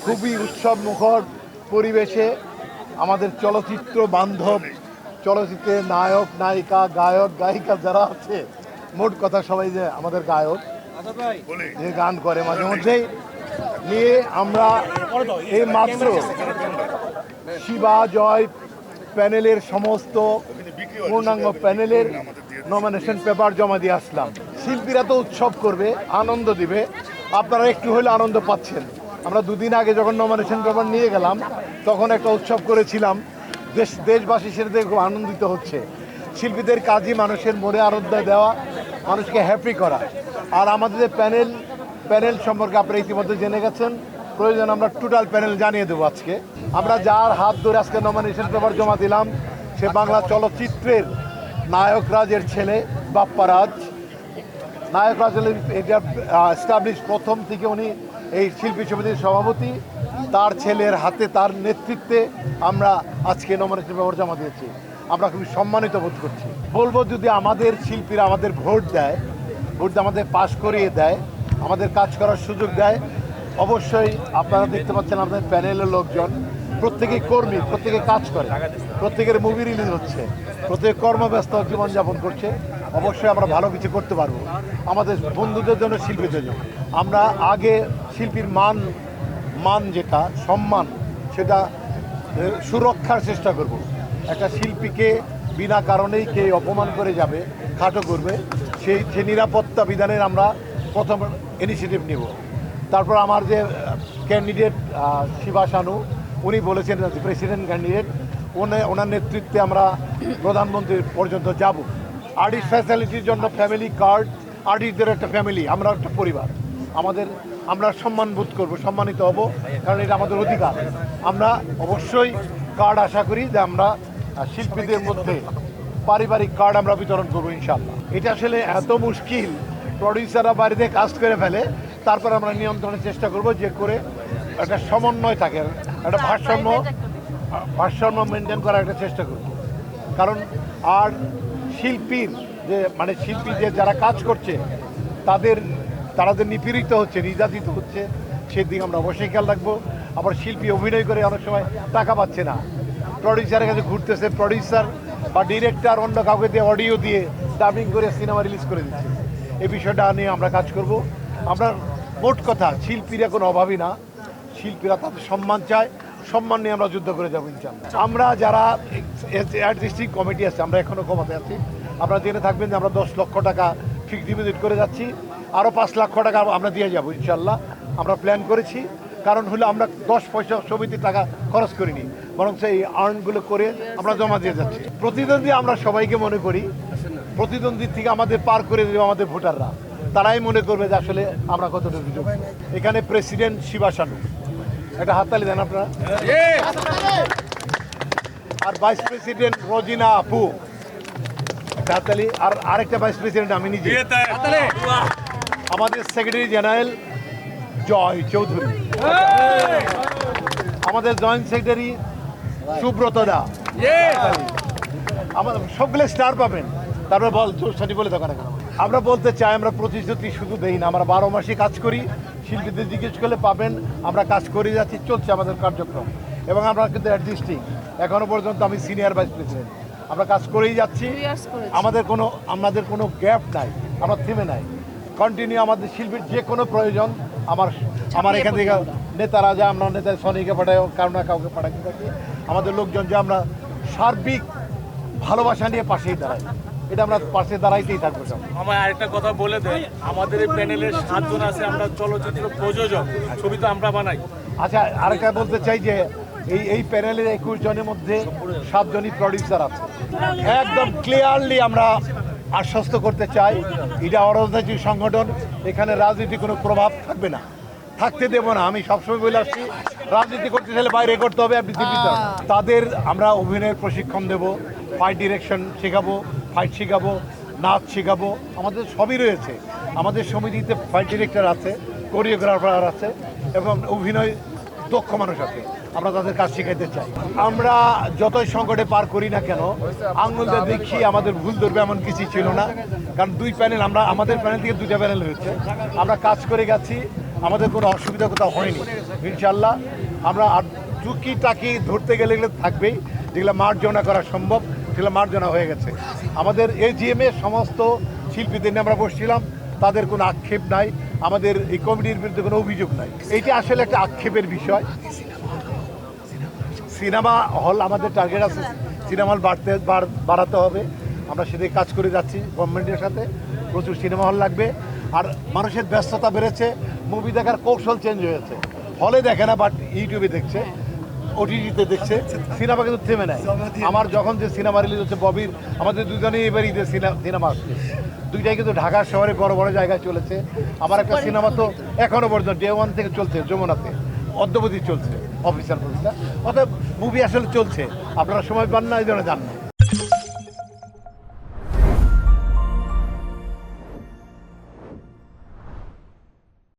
খুবই উৎসব মুখর পরিবেশে আমাদের চলচ্চিত্র বান্ধব চলচ্চিত্রের নায়ক নায়িকা গায়ক গায়িকা যারা আছে, মোট কথা সবাই যে আমাদের গায়ক যে গান করে মাঝে মধ্যেই নিয়ে আমরা এই মাত্র শিবা জয় প্যানেলের সমস্ত পূর্ণাঙ্গ প্যানেলের নমিনেশন পেপার জমা দিয়ে আসলাম। শিল্পীরা তো উৎসব করবে, আনন্দ দিবে, আপনারা একটু হলে আনন্দ পাচ্ছেন। আমরা দুদিন আগে যখন নমিনেশন পেপার নিয়ে গেলাম তখন একটা উৎসব করেছিলাম, দেশবাসী সেটাতে খুব আনন্দিত হচ্ছে। শিল্পীদের কাজই মানুষের মনে আনন্দ দেওয়া, মানুষকে হ্যাপি করা। আর আমাদের যে প্যানেল সম্পর্কে আপনারা ইতিমধ্যে জেনে গেছেন, প্রয়োজন আমরা টোটাল প্যানেল জানিয়ে দেবো আজকে। আমরা যার হাত ধরে আজকে নমিনেশন পেপার জমা দিলাম সে বাংলা চলচ্চিত্রের নায়করাজের ছেলে বাপ্পারাজ। নায়করাজ এটা এস্টাবলিশ প্রথম থেকে উনি এই শিল্পী সমিতির সভাপতি, তার ছেলের হাতে তার নেতৃত্বে আমরা আজকে নমিনেশন পেপার জমা দিয়েছি। আমরা খুবই সম্মানিত বোধ করছি। বলবো যদি আমাদের শিল্পীরা আমাদের ভোট দেয়, ভোট আমাদের পাশ করিয়ে দেয়, আমাদের কাজ করার সুযোগ দেয়, অবশ্যই আপনারা দেখতে পাচ্ছেন আমাদের প্যানেলের লোকজন প্রত্যেকেই কর্মী, প্রত্যেকে কাজ করে, প্রত্যেকের মুভি রিলিজ হচ্ছে, প্রত্যেক কর্মব্যস্ত জীবনযাপন করছে। অবশ্যই আমরা ভালো কিছু করতে পারবো আমাদের বন্ধুদের জন্য, শিল্পীদের জন্য। আমরা আগে শিল্পীর মান যেটা সম্মান সেটা সুরক্ষার চেষ্টা করব। একটা শিল্পীকে বিনা কারণেই কে অপমান করে যাবে, খাটো করবে, সেই নিরাপত্তা বিধানের আমরা প্রথম ইনিশিয়েটিভ নিব। তারপর আমার যে ক্যান্ডিডেট শিবা শানু, উনি বলেছেন প্রেসিডেন্ট ক্যান্ডিডেট, ওনার নেতৃত্বে আমরা প্রধানমন্ত্রী পর্যন্ত যাব। আর্টিস্ট ফ্যাসিলিটির জন্য ফ্যামিলি কার্ড, আর্টিস্টদের একটা ফ্যামিলি, আমরা একটা পরিবার, আমরা সম্মান বোধ করবো, সম্মানিত হব, কারণ এটা আমাদের অধিকার। আমরা অবশ্যই কার্ড আশা করি যে আমরা শিল্পীদের মধ্যে পারিবারিক কার্ড আমরা বিতরণ করবো ইনশাল্লাহ। এটা আসলে এত মুশকিল, প্রডিউসাররা বাড়িতে কাজ করে ফেলে, তারপর আমরা নিয়ন্ত্রণের চেষ্টা করব যে করে একটা সমন্বয় থাকে, একটা ভারসাম্য মেনটেন করার একটা চেষ্টা করব। কারণ আর শিল্পীর শিল্পী যে যারা কাজ করছে তারা যে নিপীড়িত হচ্ছে, নির্যাতিত হচ্ছে, সেদিকে আমরা অবশ্যই খেয়াল রাখবো। আবার শিল্পী অভিনয় করে অনেক সময় টাকা পাচ্ছে না, প্রডিউসারের কাছে ঘুরতেছে, প্রডিউসার বা ডিরেক্টর অন্য কাউকে দিয়ে অডিও দিয়ে ডাবিং করে সিনেমা রিলিজ করে দিচ্ছে। এই বিষয়টা নিয়ে আমরা কাজ করব। আমরা মোট কথা শিল্পীরা কোনো অভাবী না, শিল্পীরা তাদের সম্মান চায়, সম্মান নিয়ে আমরা যুদ্ধ করে যাবো ইনশাআল্লাহ। আমরা যারা ডিস্ট্রিক্ট কমিটি আছে, আমরা এখনও ক্ষমতায় আছি, আপনারা জেনে থাকবেন যে আমরা 10 লক্ষ টাকা ফিক্সড ডিপোজিট করে যাচ্ছি, আরও 5 লক্ষ টাকা আমরা দিয়ে যাবো ইনশাআল্লাহ। আমরা প্ল্যান করেছি, কারণ হলো আমরা 10 পয়সা সমিতির টাকা খরচ করিনি, বরং সেই আর্নগুলো করে আমরা জমা দিয়ে যাচ্ছি। প্রতিদ্বন্দ্বী আমরা সবাইকে মনে করি, প্রতিদ্বন্দ্বী থেকে আমাদের পার করে দেবে আমাদের ভোটাররা, তারাই মনে করবে যে আসলে আমরা কতটুকু যোগ্য। এখানে প্রেসিডেন্ট শিবা শানু, একটা হাততালি দেন আপনারা। আর ভাইস প্রেসিডেন্ট রোজিনা আপু, একটা হাততালি। আর আরেকটা ভাইস প্রেসিডেন্ট আমি নিজে। আমাদের সেক্রেটারি জেনারেল জয় চৌধুরী, আমাদের জয়েন্ট সেক্রেটারি সুব্রত দা, আমাদের সবগুলো স্টার পাবেন। তারপরে বলে তখন আমরা বলতে চাই, আমরা প্রতিশ্রুতি শুধু দেই না, আমরা 12 মাসই কাজ করি। শিল্পীদের জিজ্ঞেস করলে পাবেন, আমরা কাজ করে যাচ্ছি, চলছে আমাদের কার্যক্রম। এবং আমরা কিন্তু অ্যাডজাস্টিং, এখনো পর্যন্ত আমি সিনিয়র ভাইস প্রেসিডেন্ট, আমরা কাজ করেই যাচ্ছি। আমাদের কোনো গ্যাপ নাই, আমরা থেমে নাই, কন্টিনিউ। আমাদের শিল্পীর যে কোনো প্রয়োজন আমার এখান থেকে নেতারা যা, আমরা নেতা সনিকে পাঠাই, কাউকে পাঠাতে থাকি, আমাদের লোকজন যে আমরা সার্বিক ভালোবাসা নিয়ে পাশেই দাঁড়াই, এটা আমরা পাশে দাঁড়াইতেই থাকবো। আমার আরেকটা কথা বলে দেয়, আমাদের এই প্যানেলের 7 জন আছে, আমরা চলচ্চিত্র প্রযোজক, ছবি তো আমরা বানাই। আচ্ছা, আরেকটা বলতে চাই যে এই প্যানেলের 21 জনের মধ্যে 7 জনই প্রডিউসার আছে। একদম ক্লিয়ারলি আমরা আশ্বস্ত করতে চাই, এটা অরাজনৈতিক সংগঠন, এখানে রাজনীতি কোনো প্রভাব থাকবে না, থাকতে দেবো না। আমি সবসময় বলে আসছি, রাজনীতি করতে চাইলে বাইরে করতে হবে। তাদের আমরা অভিনয়ের প্রশিক্ষণ দেব, ফাইট ডিরেকশন শেখাবো, ফাইট শেখাবো, নাচ শেখাবো, আমাদের সবই রয়েছে। আমাদের সমিতিতে ফাইট ডিরেক্টর আছে, কোরিওগ্রাফার আছে, এবং অভিনয় দক্ষ মানুষ আছে, আমরা তাদের কাজ শেখাইতে চাই। আমরা যতই সংকটে পার করি না কেন, আঙুলটা দেখি আমাদের ভুল ধরবে এমন কিছু ছিল না, কারণ 2 প্যানেল, আমাদের প্যানেল থেকে 2টা প্যানেল হয়েছে, আমরা কাজ করে গেছি। আমাদের কোনো অসুবিধা কোথাও হয়নি ইনশাল্লাহ। আমরা আর টুকি টাকি ধরতে গেলে এগুলো থাকবেই, যেগুলো মার্জনা করা সম্ভব সেগুলো মার্জনা হয়ে গেছে। আমাদের এজিএমে সমস্ত শিল্পীদের নিয়ে আমরা বসছিলাম, তাদের কোনো আক্ষেপ নাই, আমাদের এই কমিটির বিরুদ্ধে কোনো অভিযোগ নাই। এইটা আসলে একটা আক্ষেপের বিষয়। সিনেমা হল আমাদের টার্গেট আছে, সিনেমা হল বাড়াতে হবে, আমরা সেদিকে কাজ করে যাচ্ছি গভর্নমেন্টের সাথে। প্রচুর সিনেমা হল লাগবে। আর মানুষের ব্যস্ততা বেড়েছে, মুভি দেখার কৌশল চেঞ্জ হয়েছে। হলে দেখে না, বাট ইউটিউবে দেখছে, ওটিটিতে দেখছে, সিনেমা কিন্তু থেমে নেয়। আমার যখন যে সিনেমা রিলিজ হচ্ছে ববির, আমাদের দুজনেই এবার ঈদের সিনেমা আসছে, দুইটাই কিন্তু ঢাকা শহরে বড় বড় জায়গায় চলেছে। আমার একটা সিনেমা তো এখনও পর্যন্ত ডে ওয়ান থেকে চলছে, যমুনাতে অদ্যবধি চলছে, অফিসার প্রতিষ্ঠা। অতএব মুভি আসলে চলছে, আপনারা সময় পান না, এই জন্য জান না।